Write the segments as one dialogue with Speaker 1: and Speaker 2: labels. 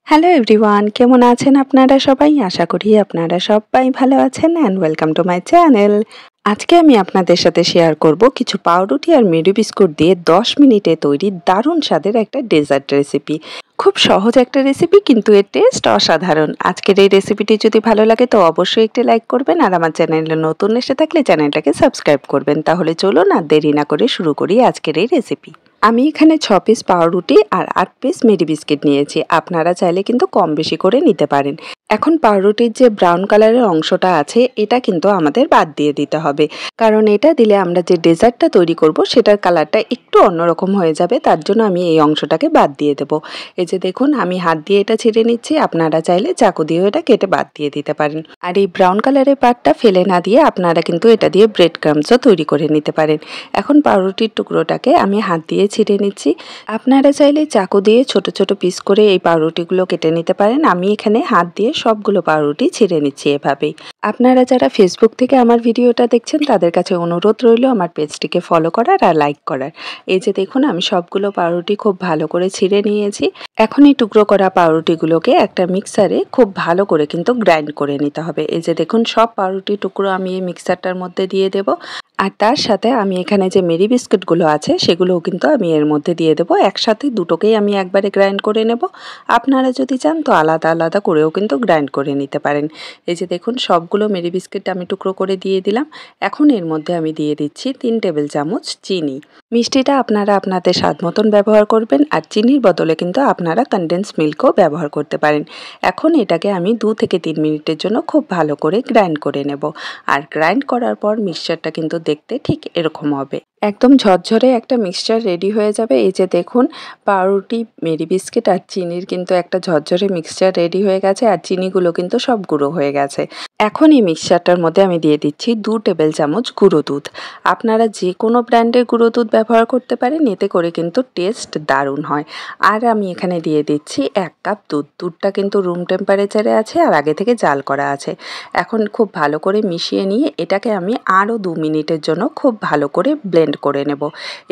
Speaker 1: Hello everyone, কেমন আছেন আপনারা সবাই? আশা করি আপনারা সবাই ভালো আছেন and welcome to my channel. আজকে আমি আপনাদের সাথে শেয়ার করব কিছু পাউরুটি আর মেরি বিস্কুট দিয়ে 10 মিনিটে তৈরি দারুণ স্বাদের একটা ডেজার্ট রেসিপি। খুব সহজ একটা রেসিপি, কিন্তু এর টেস্ট অসাধারণ। আজকের এই রেসিপিটি যদি ভালো লাগে তো অবশ্যই একটি লাইক করবেন, আর আমার চ্যানেলে নতুন এসে থাকলে চ্যানেলটাকে সাবস্ক্রাইব করবেন। তাহলে চলুন আর দেরি না করে শুরু করি আজকের এই রেসিপি। আমি এখানে 6 পিস পাউরুটি আর 8 পিস মেরি বিস্কিট নিয়েছি। আপনারা চাইলে কিন্তু কম বেশি করে নিতে পারেন। এখন পাউরুটির যে ব্রাউন কালারের অংশটা আছে এটা কিন্তু আমাদের বাদ দিয়ে দিতে হবে, কারণ এটা দিলে আমরা যে ডেজার্টটা তৈরি করব সেটার কালারটা একটু অন্যরকম হয়ে যাবে। তার জন্য আমি এই অংশটাকে বাদ দিয়ে দেবো। এই যে দেখুন, আমি হাত দিয়ে এটা ছিঁড়ে নিচ্ছি। আপনারা চাইলে চাকু দিয়েও এটা কেটে বাদ দিয়ে দিতে পারেন। আর এই ব্রাউন কালারের পার্টটা ফেলে না দিয়ে আপনারা কিন্তু এটা দিয়ে ব্রেড ক্রামসও তৈরি করে নিতে পারেন। এখন পাউরুটির টুকরোটাকে আমি হাত দিয়ে ছিঁড়ে নিচ্ছি। আপনারা চাইলে চাকু দিয়ে ছোট ছোট পিস করে এই পাউরুটিগুলো কেটে নিতে পারেন। আমি এখানে হাত দিয়ে সবগুলো পাউরুটি ছিঁড়ে নিচ্ছি এভাবেই। আপনারা যারা ফেসবুক থেকে আমার ভিডিওটা দেখছেন তাদের কাছে অনুরোধ রইল আমার পেজটিকে ফলো করার আর লাইক করার। এই যে দেখুন, আমি সবগুলো পাউরুটি খুব ভালো করে ছিঁড়ে নিয়েছি। এখন এই টুকরো করা পাউরুটিগুলোকে একটা মিক্সারে খুব ভালো করে কিন্তু গ্রাইন্ড করে নিতে হবে। এই যে দেখুন, সব পাউরুটি টুকরো আমি এই মিক্সারটার মধ্যে দিয়ে দেব। আর তার সাথে আমি এখানে যে মেরি বিস্কুটগুলো আছে সেগুলোও কিন্তু আমি এর মধ্যে দিয়ে দেবো। একসাথে দুটোকেই আমি একবারে গ্রাইন্ড করে নেব। আপনারা যদি চান তো আলাদা আলাদা করেও কিন্তু গ্রাইন্ড করে নিতে পারেন। এই যে দেখুন, সবগুলো মেরি বিস্কিট আমি টুকরো করে দিয়ে দিলাম। এখন এর মধ্যে আমি দিয়ে দিচ্ছি 3 টেবিল চামচ চিনি। মিষ্টিটা আপনারা আপনাদের স্বাদ মতন ব্যবহার করবেন, আর চিনির বদলে কিন্তু আপনারা কনডেন্স মিল্কও ব্যবহার করতে পারেন। এখন এটাকে আমি 2 থেকে 3 মিনিটের জন্য খুব ভালো করে গ্রাইন্ড করে নেব। আর গ্রাইন্ড করার পর মিক্সচারটা কিন্তু দেখতে ঠিক এরকম হবে। একদম ঝরঝরে একটা মিক্সচার রেডি হয়ে যাবে। এই যে দেখুন, পাউরুটি, মেরি বিস্কিট আর চিনির কিন্তু একটা ঝরঝরে মিক্সচার রেডি হয়ে গেছে, আর চিনিগুলো কিন্তু সব গুঁড়ো হয়ে গেছে। এখন এই মিক্সচারটার মধ্যে আমি দিয়ে দিচ্ছি 2 টেবিল চামচ গুঁড়ো দুধ। আপনারা যে কোনো ব্র্যান্ডের গুঁড়ো দুধ ব্যবহার করতে পারেন, এতে করে কিন্তু টেস্ট দারুণ হয়। আর আমি এখানে দিয়ে দিচ্ছি 1 কাপ দুধ। দুধটা কিন্তু রুম টেম্পারেচারে আছে আর আগে থেকে জাল করা আছে। এখন খুব ভালো করে মিশিয়ে নিয়ে এটাকে আমি আরও 2 মিনিটের জন্য খুব ভালো করে ব্লেন্ড করে নেব।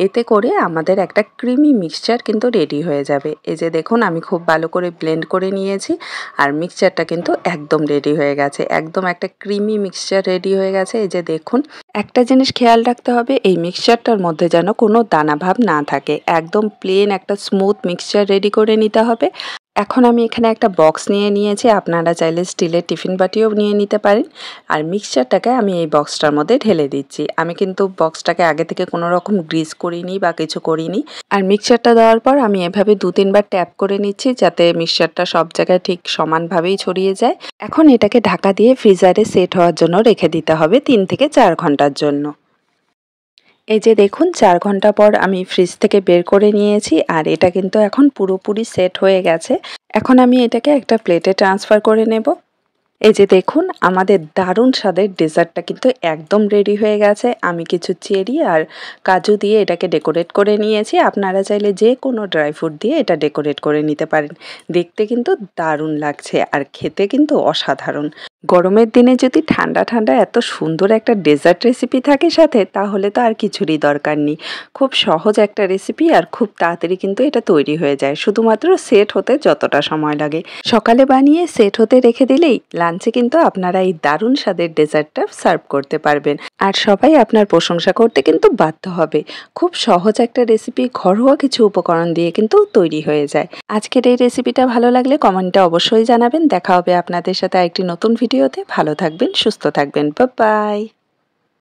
Speaker 1: এতে করে আমাদের একটা ক্রিমি মিক্সচার কিন্তু রেডি হয়ে যাবে। এই যে দেখুন, আমি খুব ভালো করে ব্লেন্ড করে নিয়েছি আর মিক্সচারটা কিন্তু একদম রেডি হয়ে গেছে। একদম একটা ক্রিমি মিক্সচার রেডি হয়ে গেছে। এই যে দেখুন, একটা জিনিস খেয়াল রাখতে হবে, এই মিক্সচারটার মধ্যে যেন কোনো দানা ভাব না থাকে। একদম প্লেন একটা স্মুথ মিক্সচার রেডি করে নিতে হবে। এখন আমি এখানে একটা বক্স নিয়ে নিয়েছি। আপনারা চাইলে স্টিলের টিফিন বাটিও নিয়ে নিতে পারেন। আর মিক্সচারটাকে আমি এই বক্সটার মধ্যে ঢেলে দিচ্ছি। আমি কিন্তু বক্সটাকে আগে থেকে কোনো রকম গ্রিস করিনি বা কিছু করিনি। আর মিক্সচারটা দেওয়ার পর আমি এভাবে 2-3 বার ট্যাপ করে নিচ্ছি, যাতে মিক্সচারটা সব জায়গায় ঠিক সমানভাবেই ছড়িয়ে যায়। এখন এটাকে ঢাকা দিয়ে ফ্রিজারে সেট হওয়ার জন্য রেখে দিতে হবে 3 থেকে 4 ঘন্টার জন্য। এই যে দেখুন, 4 ঘন্টা পর আমি ফ্রিজ থেকে বের করে নিয়েছি, আর এটা কিন্তু এখন পুরোপুরি সেট হয়ে গেছে। এখন আমি এটাকে একটা প্লেটে ট্রান্সফার করে নেব। এই যে দেখুন, আমাদের দারুণ স্বাদের ডেজার্টটা কিন্তু একদম রেডি হয়ে গেছে। আমি কিছু চেরি আর কাজু দিয়ে এটাকে ডেকোরেট করে নিয়েছি। আপনারা চাইলে যে কোনো ড্রাই ফ্রুট দিয়ে এটা ডেকোরেট করে নিতে পারেন। দেখতে কিন্তু দারুণ লাগছে আর খেতে কিন্তু অসাধারণ। গরমের দিনে যদি ঠান্ডা ঠান্ডা এত সুন্দর একটা ডেজার্ট রেসিপি থাকে সাথে, তাহলে তো আর কিছুরই দরকার নেই। খুব সহজ একটা রেসিপি আর খুব তাড়াতাড়ি কিন্তু এটা তৈরি হয়ে যায়, শুধুমাত্র সেট হতে যতটা সময় লাগে। সকালে বানিয়ে সেট হতে রেখে দিলেই লাঞ্চে কিন্তু আপনারা এই দারুণ স্বাদের ডেজার্টটা সার্ভ করতে পারবেন। আর সবাই আপনার প্রশংসা করতে কিন্তু বাধ্য হবে। খুব সহজ একটা রেসিপি, ঘরোয়া কিছু উপকরণ দিয়ে কিন্তু তৈরি হয়ে যায়। আজকের এই রেসিপিটা ভালো লাগলে কমেন্টে অবশ্যই জানাবেন। দেখা হবে আপনাদের সাথে একটি নতুন ভিডিওতে। ভালো থাকবেন, সুস্থ থাকবেন। Bye bye.